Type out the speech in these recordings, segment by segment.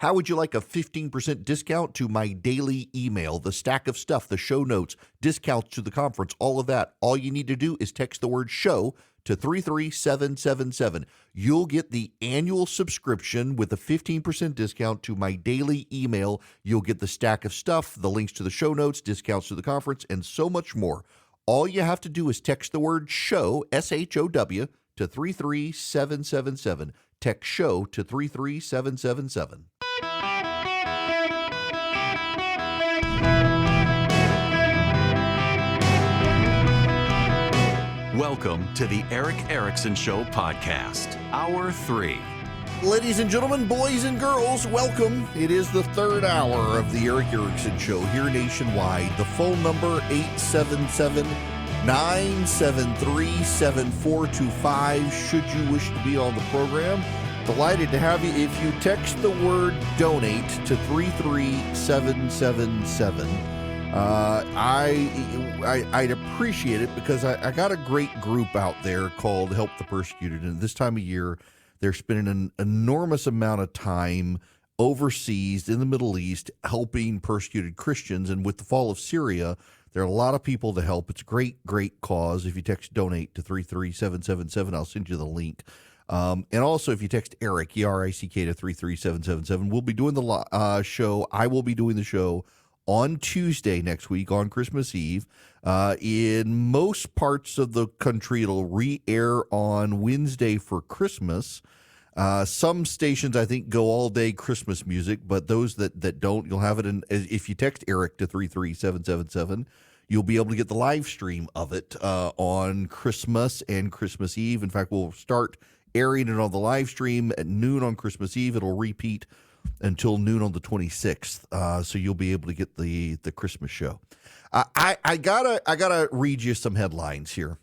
How would you like a 15% discount to my daily email, the stack of stuff, the show notes, discounts to the conference, all of that? All you need to do is text the word show to 33777. You'll get the annual subscription with a 15% discount to my daily email. You'll get the stack of stuff, the links to the show notes, discounts to the conference, and so much more. All you have to do is text the word show, SHOW, to 33777. Text show to 33777. Welcome to the Eric Erickson Show podcast, Hour 3. Ladies and gentlemen, boys and girls, welcome. It is the third hour of the Eric Erickson Show here nationwide. The phone number, 877-973-7425, should you wish to be on the program. Delighted to have you. If you text the word donate to 33777, I'd appreciate it, because I got a great group out there called Help the Persecuted. And this time of year, they're spending an enormous amount of time overseas in the Middle East helping persecuted Christians. And with the fall of Syria, there are a lot of people to help. It's a great, great cause. If you text donate to 33777, I'll send you the link. And also, if you text Eric, E-R-I-C-K, to 33777, we'll be doing the show. I will be doing the show on Tuesday next week, on Christmas Eve. In most parts of the country, it'll re-air on Wednesday for Christmas. Some stations, I think, go all day Christmas music, but those that don't, you'll have it in. If you text Eric to 33777, you'll be able to get the live stream of it on Christmas and Christmas Eve. In fact, we'll start airing it on the live stream at noon on Christmas Eve. It'll repeat until noon on the 26th, so you'll be able to get the Christmas show. I gotta read you some headlines here.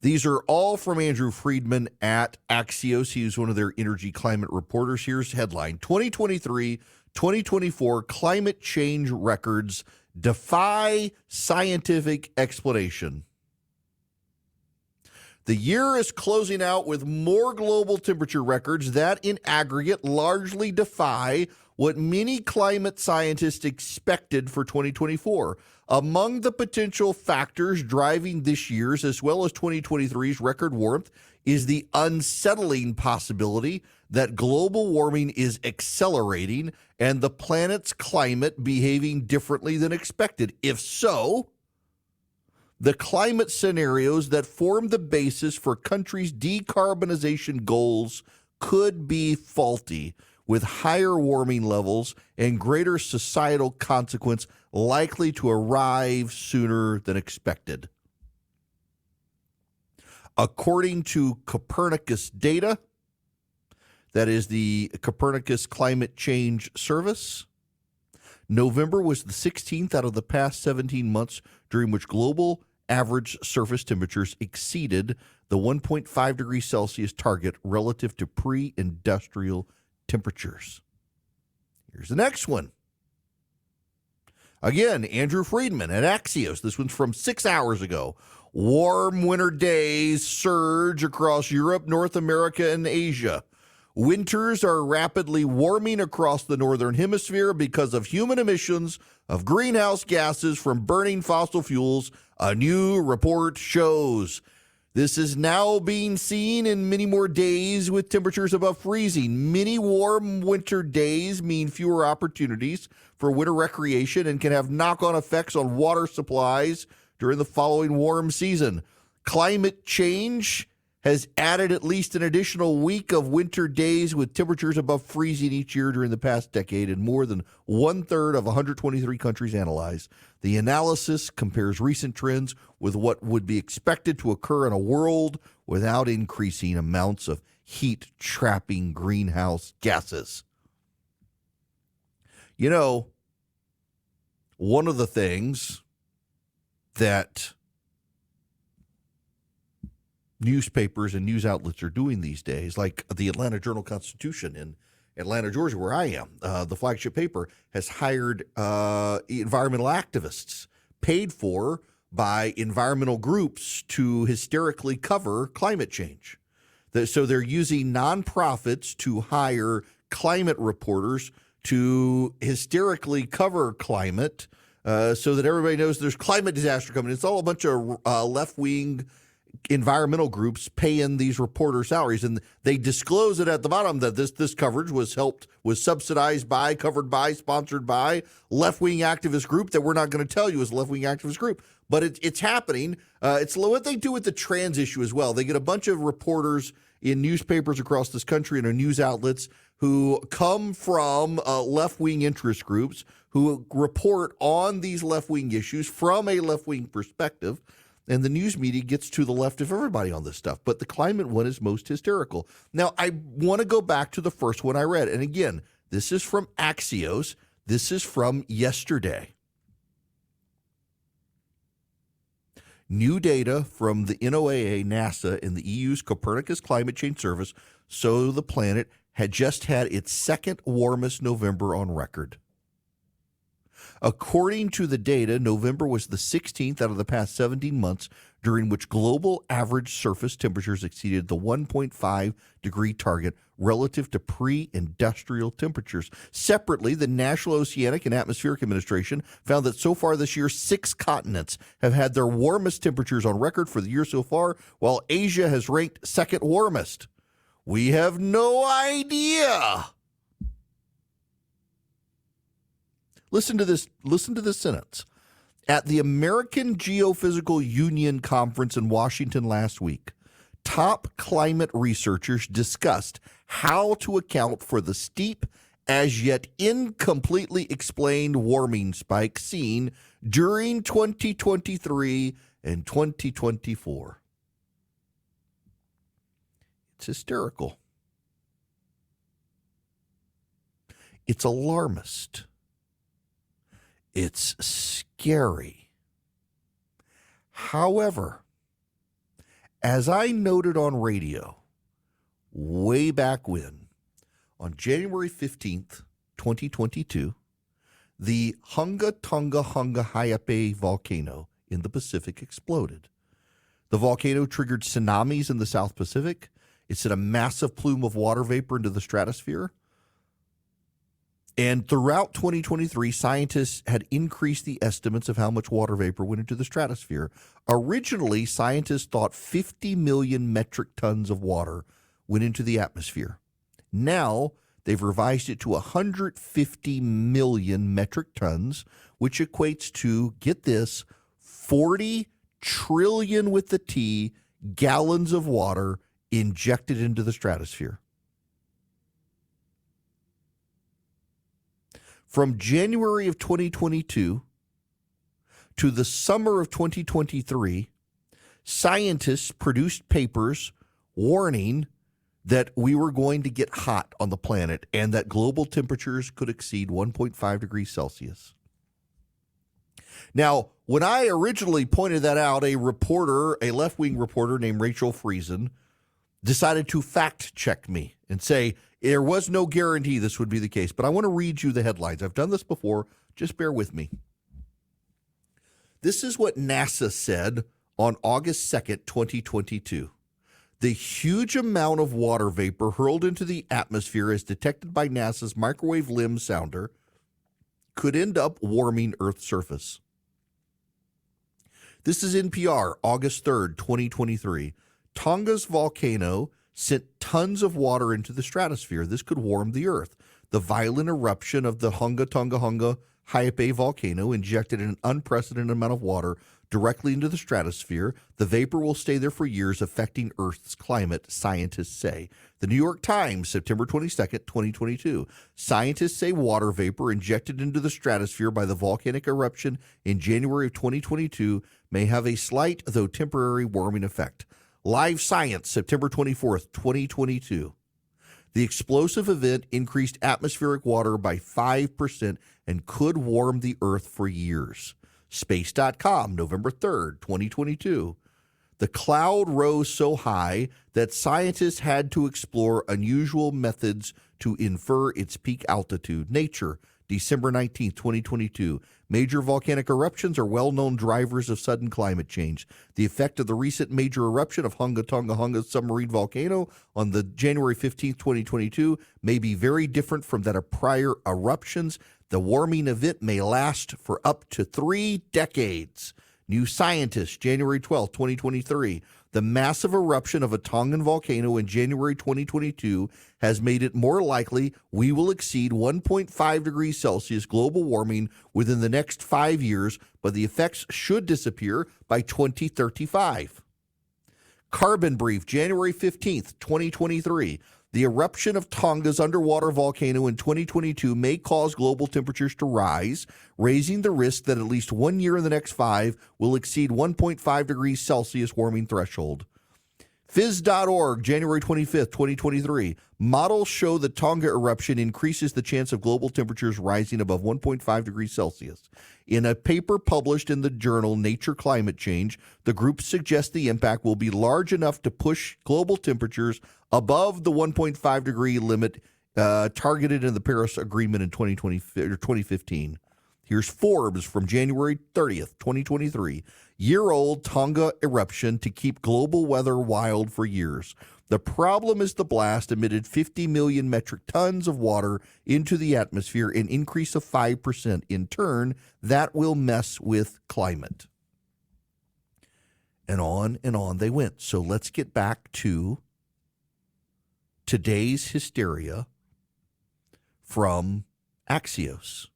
These are all from Andrew Friedman at Axios. He was one of their energy climate reporters. Here's headline: 2023-2024 climate change records defy scientific explanation. The year is closing out with more global temperature records that, in aggregate, largely defy what many climate scientists expected for 2024. Among the potential factors driving this year's as well as 2023's record warmth is the unsettling possibility that global warming is accelerating and the planet's climate behaving differently than expected. If so, the climate scenarios that form the basis for countries' decarbonization goals could be faulty, with higher warming levels and greater societal consequence likely to arrive sooner than expected. According to Copernicus data, that is the Copernicus Climate Change Service, November was the 16th out of the past 17 months during which global average surface temperatures exceeded the 1.5 degrees Celsius target relative to pre-industrial temperatures. Here's the next one. Again, Andrew Friedman at Axios. This one's from 6 hours ago. Warm winter days surge across Europe, North America, and Asia. Winters are rapidly warming across the northern hemisphere because of human emissions of greenhouse gases from burning fossil fuels, a new report shows. This is now being seen in many more days with temperatures above freezing. Many warm winter days mean fewer opportunities for winter recreation and can have knock-on effects on water supplies during the following warm season. Climate change has added at least an additional week of winter days with temperatures above freezing each year during the past decade in more than one-third of 123 countries analyzed. The analysis compares recent trends with what would be expected to occur in a world without increasing amounts of heat-trapping greenhouse gases. You know, one of the things that newspapers and news outlets are doing these days, like the Atlanta Journal-Constitution in Atlanta, Georgia, where I am, the flagship paper, has hired environmental activists paid for by environmental groups to hysterically cover climate change. So they're using nonprofits to hire climate reporters to hysterically cover climate so that everybody knows there's climate disaster coming. It's all a bunch of left-wing environmental groups paying these reporters salaries, and they disclose it at the bottom that this coverage was subsidized by, covered by, sponsored by left-wing activist group that we're not going to tell you is a left-wing activist group, but it's happening. It's what they do with the trans issue as well. They get a bunch of reporters in newspapers across this country and news outlets who come from left-wing interest groups who report on these left-wing issues from a left-wing perspective. And the news media gets to the left of everybody on this stuff. But the climate one is most hysterical. Now, I want to go back to the first one I read. And again, this is from Axios. This is from yesterday. New data from the NOAA, NASA, and the EU's Copernicus Climate Change Service show the planet had just had its second warmest November on record. According to the data, November was the 16th out of the past 17 months during which global average surface temperatures exceeded the 1.5 degree target relative to pre-industrial temperatures. Separately, the National Oceanic and Atmospheric Administration found that so far this year, 6 continents have had their warmest temperatures on record for the year so far, while Asia has ranked second warmest. We have no idea. Listen to this sentence. At the American Geophysical Union conference in Washington last week, top climate researchers discussed how to account for the steep, as yet incompletely explained warming spike seen during 2023 and 2024. It's hysterical. It's alarmist. It's scary. However, as I noted on radio way back when, on January 15th, 2022, the Hunga Tonga Hunga Haiape volcano in the Pacific exploded. The volcano triggered tsunamis in the South Pacific. It sent a massive plume of water vapor into the stratosphere. And throughout 2023, scientists had increased the estimates of how much water vapor went into the stratosphere. Originally, scientists thought 50 million metric tons of water went into the atmosphere. Now, they've revised it to 150 million metric tons, which equates to, get this, 40 trillion with the T gallons of water injected into the stratosphere. From January of 2022 to the summer of 2023, scientists produced papers warning that we were going to get hot on the planet and that global temperatures could exceed 1.5 degrees Celsius. Now, when I originally pointed that out, a left-wing reporter named Rachel Friesen, decided to fact-check me and say, there was no guarantee this would be the case, but I want to read you the headlines. I've done this before. Just bear with me. This is what NASA said on August 2nd, 2022. The huge amount of water vapor hurled into the atmosphere as detected by NASA's microwave limb sounder could end up warming Earth's surface. This is NPR, August 3rd, 2023. Tonga's volcano sent tons of water into the stratosphere. This could warm the Earth. The violent eruption of the Hunga Tonga Hunga Haiape volcano injected an unprecedented amount of water directly into the stratosphere. The vapor will stay there for years, affecting Earth's climate, scientists say. The New York Times, September 22nd, 2022. Scientists say water vapor injected into the stratosphere by the volcanic eruption in January of 2022 may have a slight, though temporary, warming effect. Live Science, September 24th, 2022. The explosive event increased atmospheric water by 5% and could warm the Earth for years. Space.com, November 3rd, 2022. The cloud rose so high that scientists had to explore unusual methods to infer its peak altitude. Nature, December 19th, 2022. Major volcanic eruptions are well-known drivers of sudden climate change. The effect of the recent major eruption of Hunga Tonga Hunga submarine volcano on the January 15th, 2022 may be very different from that of prior eruptions. The warming event may last for up to 3 decades. New Scientist, January 12, 2023. The massive eruption of a Tongan volcano in January 2022 has made it more likely we will exceed 1.5 degrees Celsius global warming within the next 5 years, but the effects should disappear by 2035. Carbon Brief, January 15th, 2023. The eruption of Tonga's underwater volcano in 2022 may cause global temperatures to rise, raising the risk that at least 1 year in the next 5 will exceed 1.5 degrees Celsius warming threshold. Phys.org, January 25th, 2023. Models show the Tonga eruption increases the chance of global temperatures rising above 1.5 degrees Celsius. In a paper published in the journal Nature Climate Change, the group suggests the impact will be large enough to push global temperatures above the 1.5 degree limit targeted in the Paris Agreement in 2015. Here's Forbes from January 30th, 2023. Year-old Tonga eruption to keep global weather wild for years. The problem is the blast emitted 50 million metric tons of water into the atmosphere, an increase of 5%. In turn, that will mess with climate. And on they went. So let's get back to today's hysteria from Axios.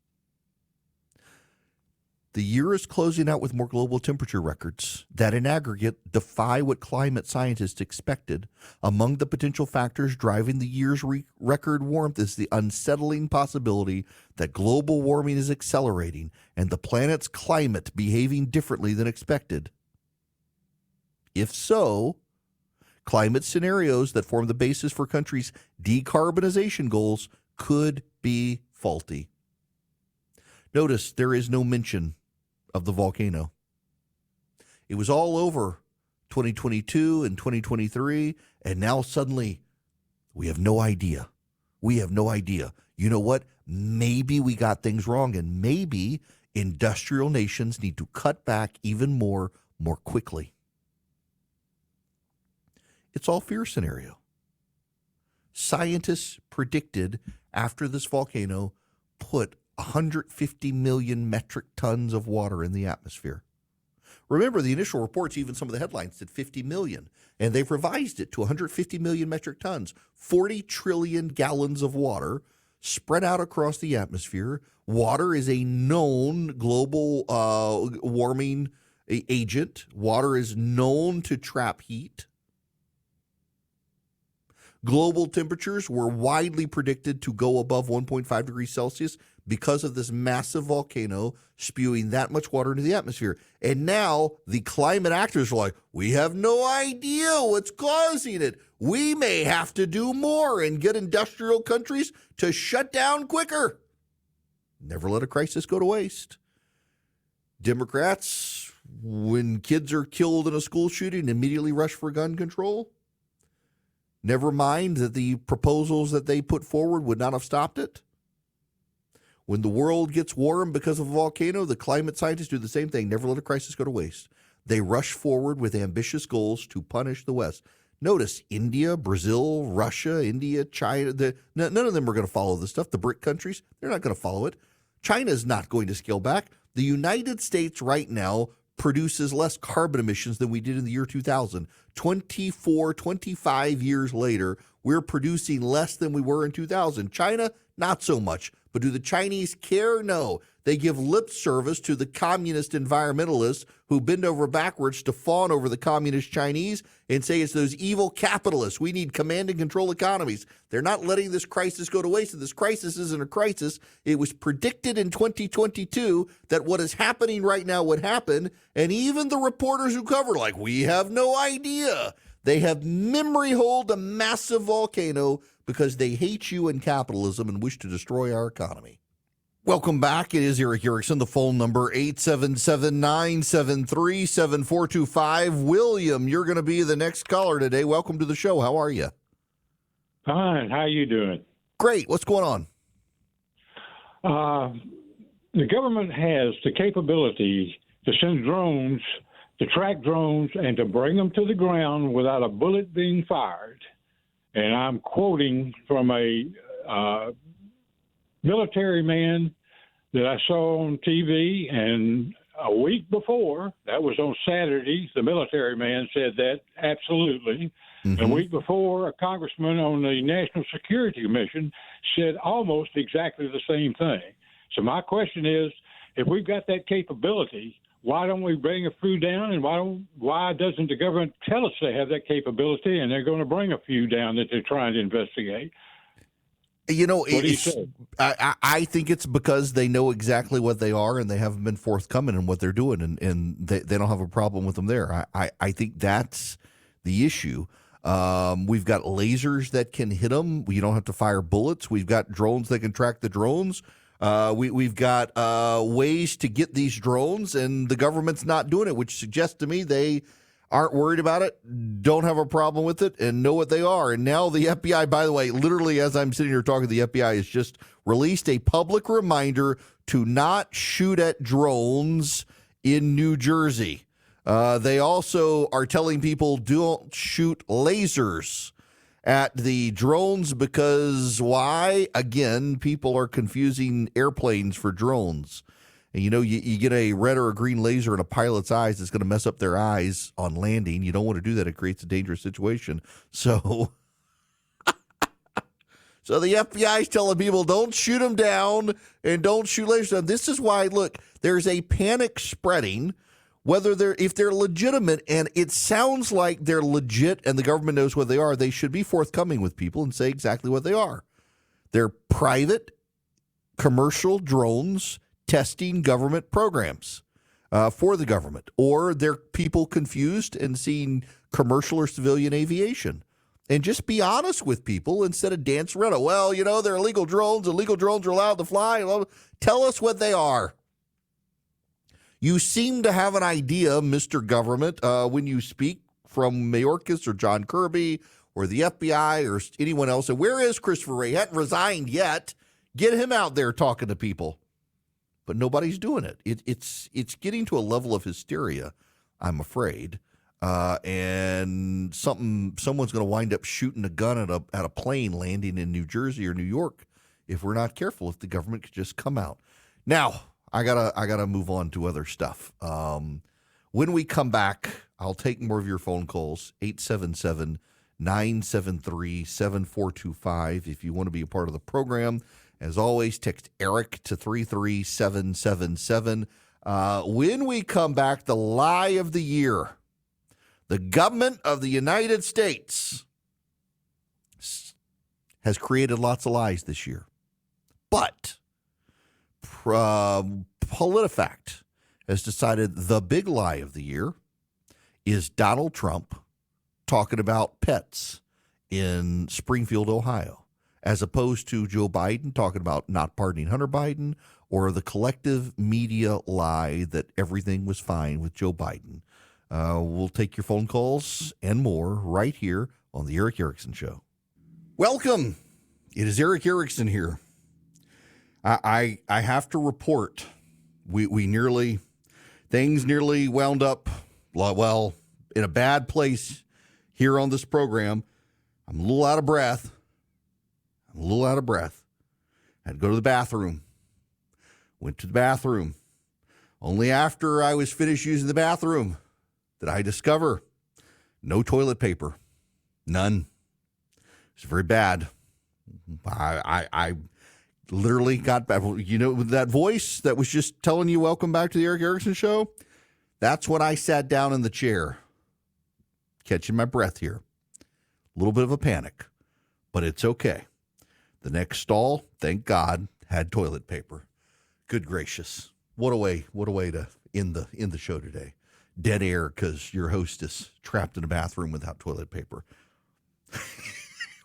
The year is closing out with more global temperature records that in aggregate defy what climate scientists expected. Among the potential factors driving the year's record warmth is the unsettling possibility that global warming is accelerating and the planet's climate behaving differently than expected. If so, climate scenarios that form the basis for countries' decarbonization goals could be faulty. Notice there is no mention of the volcano. It was all over 2022 and 2023, and now suddenly we have no idea. We have no idea. You know what? Maybe we got things wrong, and maybe industrial nations need to cut back even more quickly. It's all fear scenario. Scientists predicted after this volcano put 150 million metric tons of water in the atmosphere. Remember, the initial reports, even some of the headlines, said 50 million, and they've revised it to 150 million metric tons, 40 trillion gallons of water spread out across the atmosphere. Water is a known global warming agent. Water is known to trap heat. Global temperatures were widely predicted to go above 1.5 degrees Celsius because of this massive volcano spewing that much water into the atmosphere. And now the climate actors are like, we have no idea what's causing it. We may have to do more and get industrial countries to shut down quicker. Never let a crisis go to waste. Democrats, when kids are killed in a school shooting, immediately rush for gun control. Never mind that the proposals that they put forward would not have stopped it. When the world gets warm because of a volcano, the climate scientists do the same thing. Never let a crisis go to waste. They rush forward with ambitious goals to punish the West. Notice India, Brazil, Russia, India, China, none of them are going to follow this stuff. The BRIC countries, they're not going to follow it. China is not going to scale back. The United States right now produces less carbon emissions than we did in the year 2000. 25 years later, we're producing less than we were in 2000. China, not so much. But do the Chinese care? No. They give lip service to the communist environmentalists who bend over backwards to fawn over the communist Chinese and say it's those evil capitalists. We need command and control economies. They're not letting this crisis go to waste. And this crisis isn't a crisis. It was predicted in 2022 that what is happening right now would happen. And even the reporters who cover, like, we have no idea. They have memory hold a massive volcano because they hate you and capitalism and wish to destroy our economy. Welcome back. It is Eric Erickson. The phone number 877-973-7425. William, you're going to be the next caller today. Welcome to the show. How are you? Fine. How you doing? Great. What's going on? The government has the capability to send drones, to track drones, and to bring them to the ground without a bullet being fired. And I'm quoting from a military man that I saw on TV, and a week before, that was on Saturday, the military man said that, absolutely. Mm-hmm. A week before, a congressman on the National Security Commission said almost exactly the same thing. So my question is, if we've got that capability, why don't we bring a few down, and why doesn't the government tell us they have that capability and they're going to bring a few down that they're trying to investigate? You know, what do you say? I think it's because they know exactly what they are, and they haven't been forthcoming in what they're doing, and they don't have a problem with them there. I think that's the issue. We've got lasers that can hit them. You don't have to fire bullets. We've got drones that can track the drones. We've got ways to get these drones, and the government's not doing it, which suggests to me they aren't worried about it, don't have a problem with it, and know what they are. And now the FBI, by the way, literally as I'm sitting here talking, the FBI has just released a public reminder to not shoot at drones in New Jersey. They also are telling people don't shoot lasers at the drones because why? Again, people are confusing airplanes for drones. And, you know, you get a red or a green laser in a pilot's eyes, it's going to mess up their eyes on landing. You don't want to do that. It creates a dangerous situation. So the FBI is telling people don't shoot them down and don't shoot lasers down. This is why, look, there's a panic spreading, if they're legitimate, and it sounds like they're legit and the government knows what they are. They should be forthcoming with people and say exactly what they are. They're private commercial drones testing government programs for the government, or they're people confused and seeing commercial or civilian aviation. And just be honest with people instead of dance around it. Well, you know, they're illegal drones. Illegal drones are allowed to fly. Tell us what they are. You seem to have an idea, Mr. Government, when you speak from Mayorkas or John Kirby or the FBI or anyone else. And where is Christopher Wray? He hadn't resigned yet. Get him out there talking to people. But nobody's doing it. It's getting to a level of hysteria, I'm afraid, and someone's going to wind up shooting a gun at a plane landing in New Jersey or New York if we're not careful. If the government could just come out. Now I gotta move on to other stuff. When we come back, I'll take more of your phone calls. 877-973-7425 if you want to be a part of the program. As always, text Eric to 33777. When we come back, the lie of the year. The government of the United States has created lots of lies this year. But PolitiFact has decided the big lie of the year is Donald Trump talking about pets in Springfield, Ohio, as opposed to Joe Biden talking about not pardoning Hunter Biden, or the collective media lie that everything was fine with Joe Biden. We'll take your phone calls and more right here on the Eric Erickson Show. Welcome. It is Eric Erickson here. I have to report, things nearly wound up, well, in a bad place here on this program. I'm a little out of breath. Had to go to the bathroom. Went to the bathroom. Only after I was finished using the bathroom did I discover no toilet paper. None. It's very bad. I literally got back. You know, that voice that was just telling you welcome back to the Eric Erickson Show? That's when I sat down in the chair, catching my breath here. A little bit of a panic, but it's okay. The next stall, thank God, had toilet paper. Good gracious. What a way to end the show today. Dead air because your host is trapped in a bathroom without toilet paper.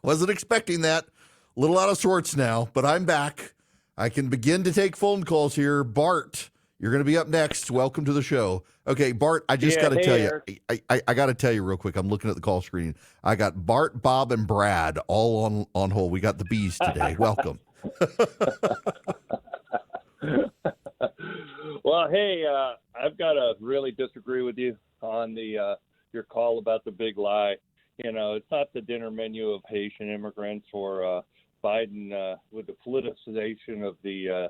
Wasn't expecting that. A little out of sorts now, but I'm back. I can begin to take phone calls here. Bart, you're going to be up next. Welcome to the show. Okay, Bart, I just got to tell you, I got to tell you real quick. I'm looking at the call screen. I got Bart, Bob, and Brad all on hold. We got the bees today. Welcome. I've got to really disagree with you on your call about the big lie. It's not the dinner menu of Haitian immigrants or Biden with the politicization of the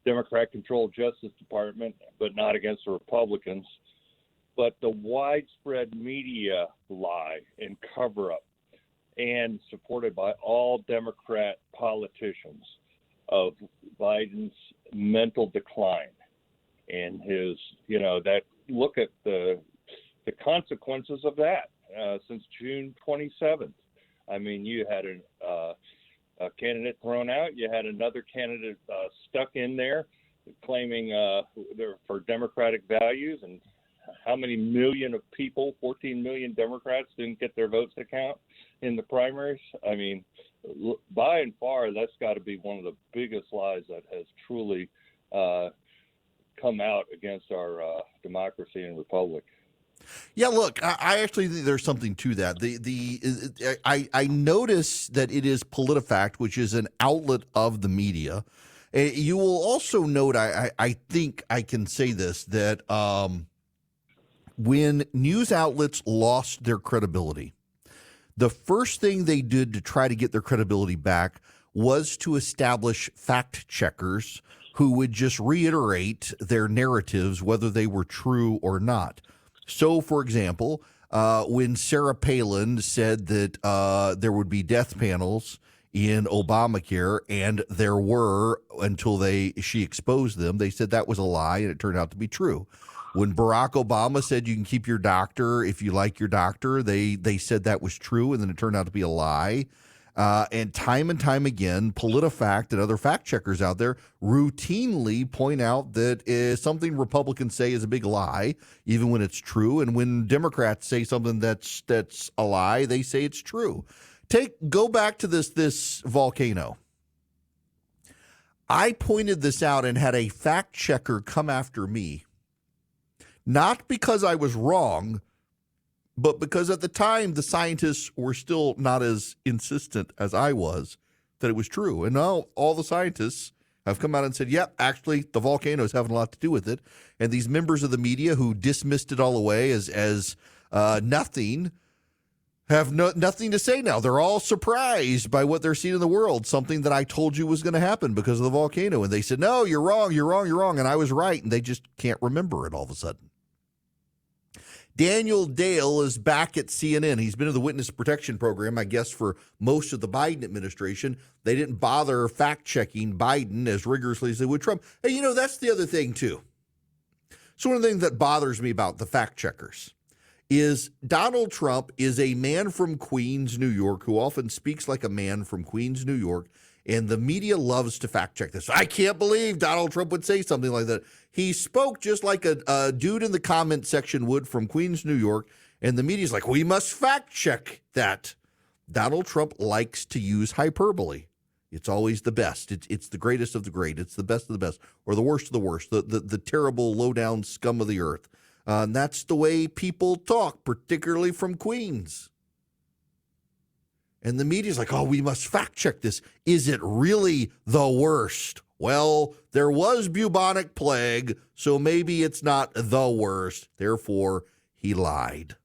Democrat-controlled Justice Department, but not against the Republicans. But the widespread media lie and cover-up, and supported by all Democrat politicians, of Biden's mental decline and his, look at the consequences of that since June 27th. I mean, you had a candidate thrown out. You had another candidate stuck in there claiming they're for democratic values. And how many million of people, 14 million Democrats, didn't get their votes to count in the primaries? I mean, by and far, that's got to be one of the biggest lies that has truly come out against our democracy and republic. Yeah, look, I actually think there's something to that. I notice that it is PolitiFact, which is an outlet of the media. You will also note, I think I can say this, that when news outlets lost their credibility, the first thing they did to try to get their credibility back was to establish fact checkers who would just reiterate their narratives, whether they were true or not. So, for example, when Sarah Palin said that there would be death panels in Obamacare, and there were until she exposed them, they said that was a lie, and it turned out to be true. When Barack Obama said you can keep your doctor if you like your doctor, they said that was true, and then it turned out to be a lie. And time again, PolitiFact and other fact checkers out there routinely point out that something Republicans say is a big lie, even when it's true. And when Democrats say something that's a lie, they say it's true. Go back to this volcano. I pointed this out and had a fact checker come after me, not because I was wrong, but because at the time the scientists were still not as insistent as I was that it was true. And now all the scientists have come out and said, yep, actually the volcano is having a lot to do with it. And these members of the media who dismissed it all away as nothing have nothing to say now. They're all surprised by what they're seeing in the world, something that I told you was going to happen because of the volcano. And they said, no, you're wrong. And I was right. And they just can't remember it all of a sudden. Daniel Dale is back at CNN. He's been in the witness protection program, I guess, for most of the Biden administration. They didn't bother fact-checking Biden as rigorously as they would Trump. And, that's the other thing, too. So one of the things that bothers me about the fact-checkers is Donald Trump is a man from Queens, New York, who often speaks like a man from Queens, New York, and the media loves to fact-check this. I can't believe Donald Trump would say something like that. He spoke just like a dude in the comment section would from Queens, New York, and the media's like, we must fact-check that. Donald Trump likes to use hyperbole. It's always the best. It's the greatest of the great. It's the best of the best, or the worst of the worst, the terrible, low-down scum of the earth. And that's the way people talk, particularly from Queens. And the media's like, oh, we must fact check this. Is it really the worst? Well, there was bubonic plague, so maybe it's not the worst. Therefore, he lied.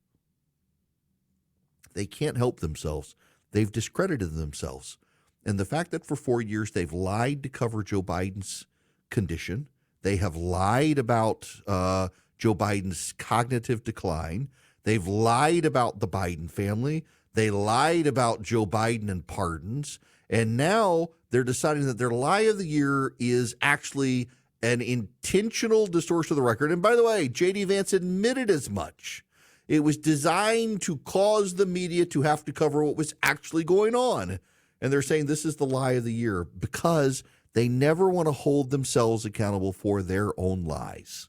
They can't help themselves. They've discredited themselves. And the fact that for 4 years they've lied to cover Joe Biden's condition, they have lied about Joe Biden's cognitive decline, they've lied about the Biden family, they lied about Joe Biden and pardons, and now they're deciding that their lie of the year is actually an intentional distortion of the record. And by the way, J.D. Vance admitted as much. It was designed to cause the media to have to cover what was actually going on. And they're saying this is the lie of the year because they never want to hold themselves accountable for their own lies.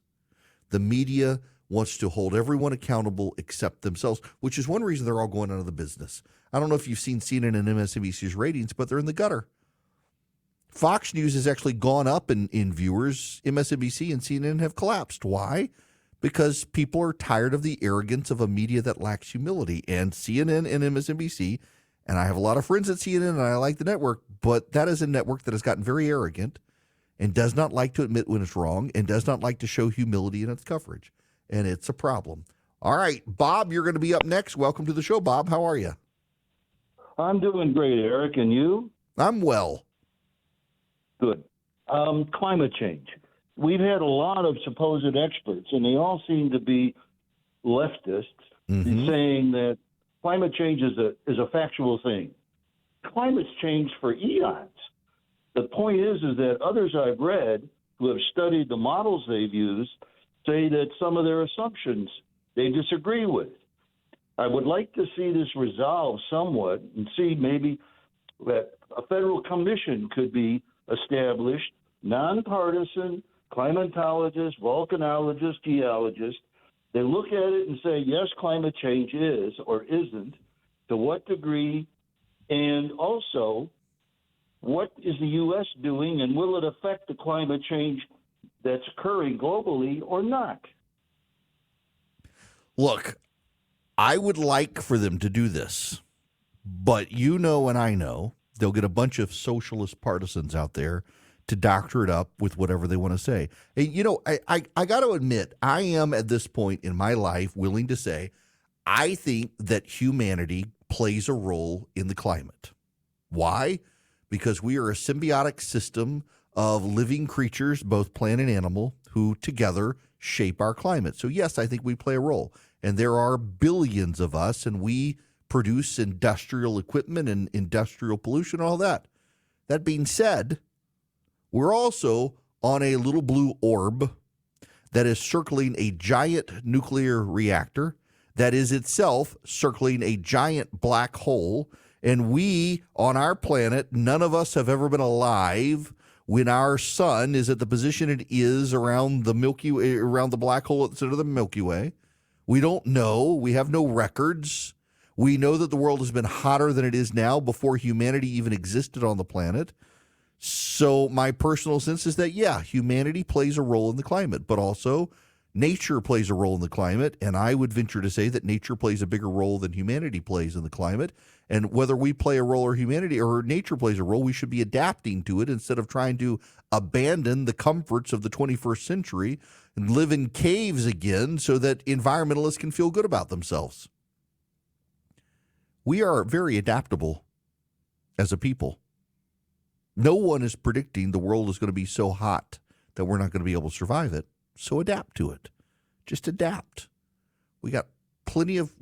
The media wants to hold everyone accountable except themselves, which is one reason they're all going out of the business. I don't know if you've seen CNN and MSNBC's ratings, but they're in the gutter. Fox News has actually gone up in viewers. MSNBC and CNN have collapsed. Why? Because people are tired of the arrogance of a media that lacks humility. And CNN and MSNBC, and I have a lot of friends at CNN and I like the network, but that is a network that has gotten very arrogant and does not like to admit when it's wrong and does not like to show humility in its coverage. And it's a problem. All right, Bob, you're going to be up next. Welcome to the show, Bob. How are you? I'm doing great, Eric. And you? I'm well. Good. Climate change. We've had a lot of supposed experts, and they all seem to be leftists in saying that climate change is a factual thing. Climate's changed for eons. The point is that others I've read who have studied the models they've used say that some of their assumptions they disagree with. I would like to see this resolved somewhat and see maybe that a federal commission could be established, nonpartisan, climatologists, volcanologists, geologists. They look at it and say, yes, climate change is or isn't, to what degree, and also what is the U.S. doing, and will it affect the climate change that's occurring globally or not? Look, I would like for them to do this, but you know and I know they'll get a bunch of socialist partisans out there to doctor it up with whatever they want to say. And, you know, I got to admit, I am at this point in my life willing to say I think that humanity plays a role in the climate. Why? Because we are a symbiotic system of living creatures, both plant and animal, who together shape our climate. So, yes, I think we play a role. And there are billions of us, and we produce industrial equipment and industrial pollution and all that. That being said, we're also on a little blue orb that is circling a giant nuclear reactor that is itself circling a giant black hole. And we, on our planet, none of us have ever been alive when our sun is at the position it is around the Milky Way, around the black hole at the center of the Milky Way. We don't know. We have no records. We know that the world has been hotter than it is now before humanity even existed on the planet. So my personal sense is that, yeah, humanity plays a role in the climate, but also nature plays a role in the climate. And I would venture to say that nature plays a bigger role than humanity plays in the climate. And whether we play a role or humanity or nature plays a role, we should be adapting to it instead of trying to abandon the comforts of the 21st century and live in caves again so that environmentalists can feel good about themselves. We are very adaptable as a people. No one is predicting the world is going to be so hot that we're not going to be able to survive it. So adapt to it. Just adapt. We got plenty of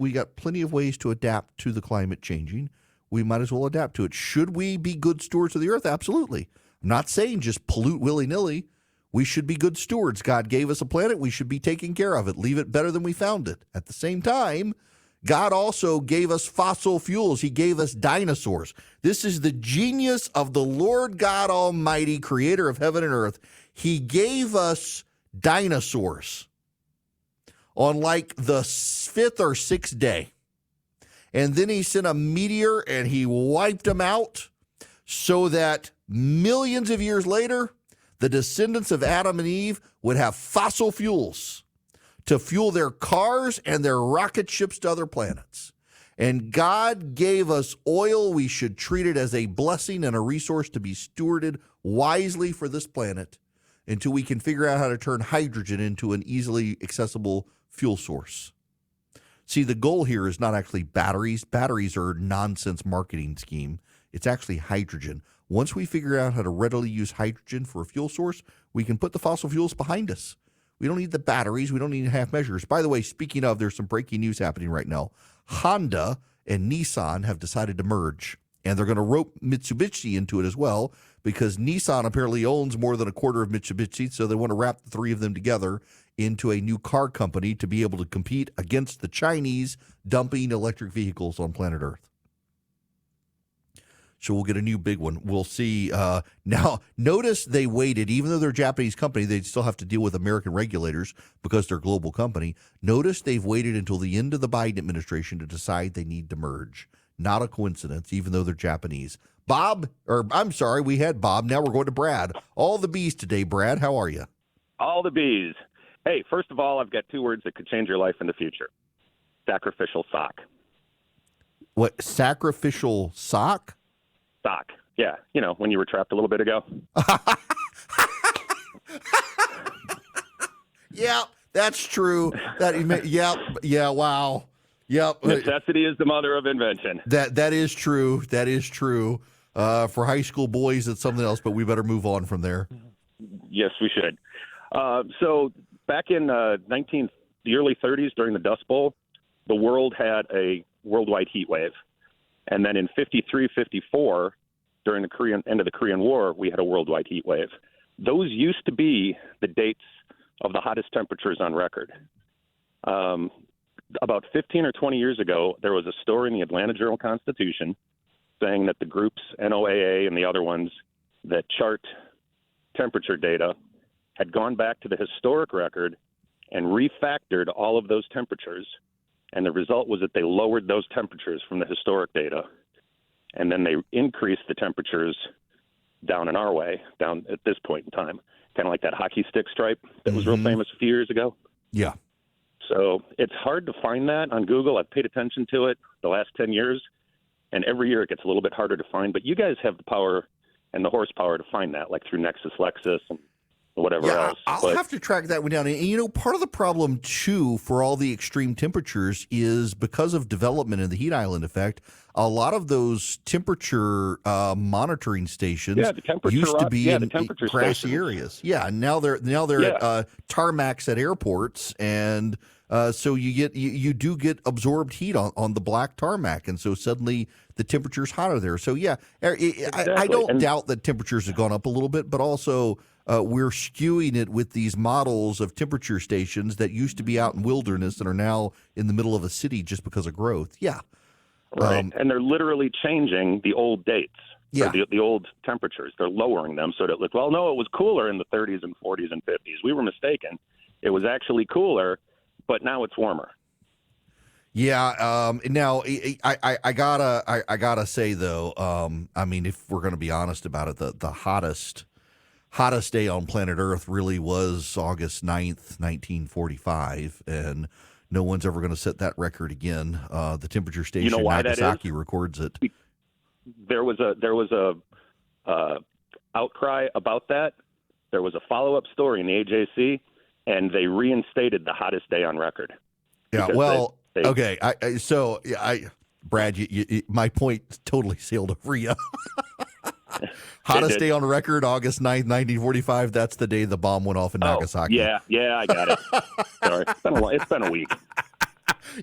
ways to adapt to the climate changing. We might as well adapt to it. Should we be good stewards of the earth? Absolutely. I'm not saying just pollute willy-nilly. We should be good stewards. God gave us a planet. We should be taking care of it. Leave it better than we found it. At the same time, God also gave us fossil fuels. He gave us dinosaurs. This is the genius of the Lord God Almighty, creator of heaven and earth. He gave us dinosaurs on like the 5th or 6th day. And then he sent a meteor and he wiped them out so that millions of years later, the descendants of Adam and Eve would have fossil fuels to fuel their cars and their rocket ships to other planets. And God gave us oil. We should treat it as a blessing and a resource to be stewarded wisely for this planet until we can figure out how to turn hydrogen into an easily accessible fuel source. See, the goal here is not actually batteries. Batteries are a nonsense marketing scheme. It's actually hydrogen. Once we figure out how to readily use hydrogen for a fuel source, we can put the fossil fuels behind us. We don't need the batteries. We don't need half measures. By the way, speaking of, there's some breaking news happening right now. Honda and Nissan have decided to merge, and they're going to rope Mitsubishi into it as well because Nissan apparently owns more than a quarter of Mitsubishi, so they want to wrap the three of them together into a new car company to be able to compete against the Chinese dumping electric vehicles on planet Earth. So we'll get a new big one. We'll see. Now, notice they waited. Even though they're a Japanese company, they still have to deal with American regulators because they're a global company. Notice they've waited until the end of the Biden administration to decide they need to merge. Not a coincidence, even though they're Japanese. We had Bob. Now we're going to Brad. All the bees today, Brad. How are you? All the bees. Hey, first of all, I've got two words that could change your life in the future. Sacrificial sock. What, sacrificial sock? Sock. Yeah, you know, when you were trapped a little bit ago. That's true. Yeah. Wow. Yep. Necessity is the mother of invention. That is true. That is true. For high school boys, it's something else, but we better move on from there. Yes, we should. So back in the early 30s during the Dust Bowl, the world had a worldwide heat wave. And then in 53, 54, during the end of the Korean War, we had a worldwide heat wave. Those used to be the dates of the hottest temperatures on record. About 15 or 20 years ago, there was a story in the Atlanta Journal-Constitution saying that the groups NOAA and the other ones that chart temperature data had gone back to the historic record and refactored all of those temperatures. And the result was that they lowered those temperatures from the historic data. And then they increased the temperatures down in our way, down at this point in time, kind of like that hockey stick stripe that was real famous a few years ago. Yeah. So it's hard to find that on Google. I've paid attention to it the last 10 years, and every year it gets a little bit harder to find. But you guys have the power and the horsepower to find that, like through Nexus Lexus and whatever else. I'll have to track that one down. And, part of the problem, too, for all the extreme temperatures is because of development and the heat island effect, a lot of those temperature monitoring stations used to be in grassy areas. Yeah, and now they're at tarmacs at airports, and so you do get absorbed heat on the black tarmac, and so suddenly the temperature's hotter there. So, I don't doubt that temperatures have gone up a little bit, but also we're skewing it with these models of temperature stations that used to be out in wilderness and are now in the middle of a city just because of growth. Yeah. Right. And they're literally changing the old dates. Yeah. The old temperatures. They're lowering them so that it was cooler in the 30s and 40s and 50s. We were mistaken. It was actually cooler, but now it's warmer. Yeah. Now I gotta say though, if we're going to be honest about it, the hottest day on planet Earth really was August 9th, 1945, and no one's ever going to set that record again. The temperature station Nagasaki records it. There was a outcry about that. There was a follow-up story in the AJC, and they reinstated the hottest day on record. Yeah, well, okay. Brad, my point totally sailed over you. Hottest day on record, August 9th, 1945. That's the day the bomb went off in Nagasaki. Yeah, I got it. Sorry, it's been a week.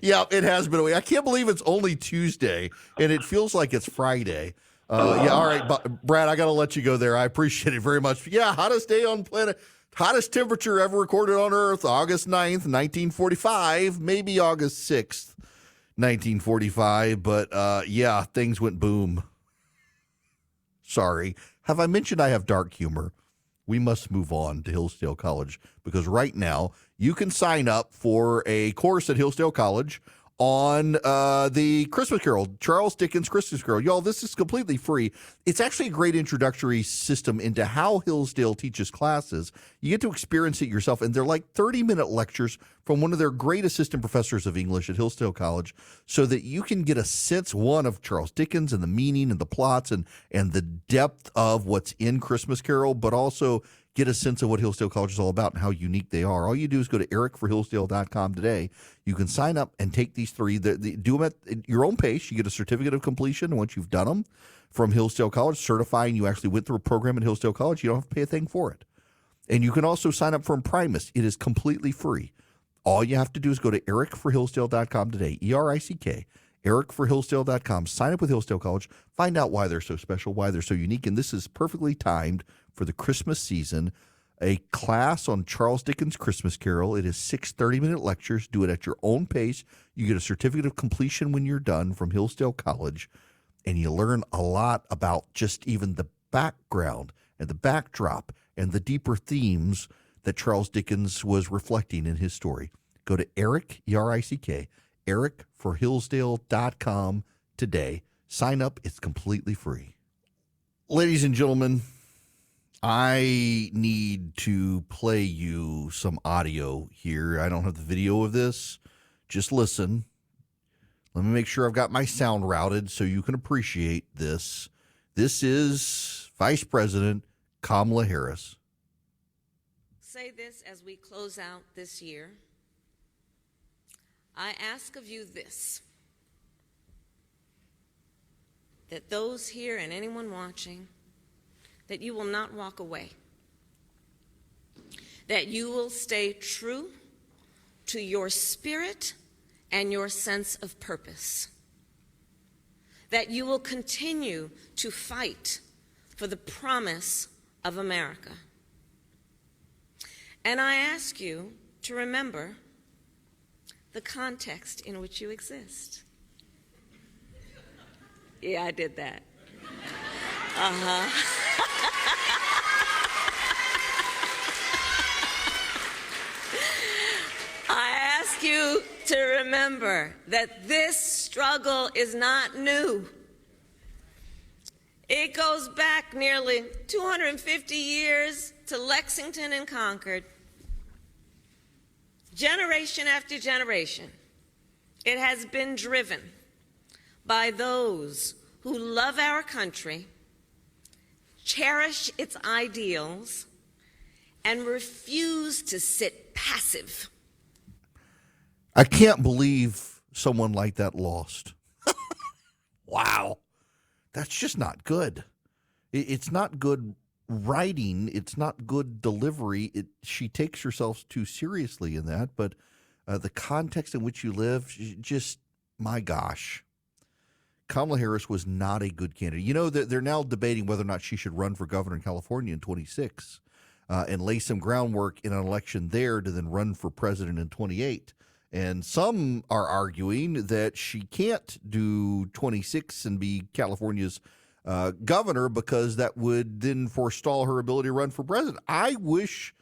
Yeah, it has been a week. I can't believe it's only Tuesday, and it feels like it's Friday. All right, Brad, I got to let you go there. I appreciate it very much. Yeah, hottest day on planet, hottest temperature ever recorded on Earth, August 9th, 1945, maybe August 6th, 1945. But, things went boom. Sorry. Have I mentioned I have dark humor? We must move on to Hillsdale College because right now you can sign up for a course at Hillsdale College on the Christmas Carol, Charles Dickens' Christmas Carol. Y'all, this is completely free. It's actually a great introductory system into how Hillsdale teaches classes. You get to experience it yourself, and they're like 30-minute lectures from one of their great assistant professors of English at Hillsdale College so that you can get a sense, one, of Charles Dickens and the meaning and the plots and the depth of what's in Christmas Carol, but also get a sense of what Hillsdale College is all about and how unique they are. All you do is go to ericforhillsdale.com today. You can sign up and take these three. Do them at your own pace. You get a certificate of completion once you've done them from Hillsdale College, certifying you actually went through a program at Hillsdale College. You don't have to pay a thing for it. And you can also sign up for Primus. It is completely free. All you have to do is go to ericforhillsdale.com today, ERICK, ericforhillsdale.com. Sign up with Hillsdale College. Find out why they're so special, why they're so unique. And this is perfectly timed for the Christmas season, a class on Charles Dickens' Christmas Carol. It is 6 30-minute lectures. Do it at your own pace. You get a certificate of completion when you're done from Hillsdale College, and you learn a lot about just even the background and the backdrop and the deeper themes that Charles Dickens was reflecting in his story. Go to Eric, E-R-I-C-K, ericforhillsdale.com today. Sign up. It's completely free. Ladies and gentlemen, I need to play you some audio here. I don't have the video of this. Just listen. Let me make sure I've got my sound routed so you can appreciate this. This is Vice President Kamala Harris. say this as we close out this year. I ask of you this, that those here and anyone watching, that you will not walk away, that you will stay true to your spirit and your sense of purpose, that you will continue to fight for the promise of America. And I ask you to remember the context in which you exist. Yeah, I did that. I ask you to remember that this struggle is not new. It goes back nearly 250 years to Lexington and Concord. Generation after generation, it has been driven by those who love our country, cherish its ideals, and refuse to sit passive. I can't believe someone like that lost. Wow. That's just not good. It's not good writing. It's not good delivery. She takes herself too seriously in that, but the context in which you live, just, my gosh. Kamala Harris was not a good candidate. You know, they're now debating whether or not she should run for governor in California in 26 and lay some groundwork in an election there to then run for president in 28. And some are arguing that she can't do 26 and be California's governor because that would then forestall her ability to run for president. I wish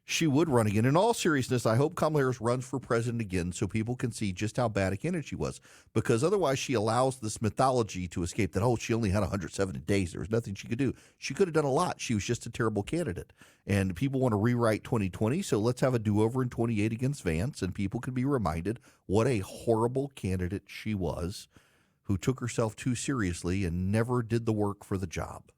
she would run again. In all seriousness, I hope Kamala Harris runs for president again so people can see just how bad a candidate she was, because otherwise she allows this mythology to escape that, oh, she only had 170 days. There was nothing she could do. She could have done a lot. She was just a terrible candidate. And people want to rewrite 2020, so let's have a do-over in 28 against Vance, and people can be reminded what a horrible candidate she was, who took herself too seriously and never did the work for the job.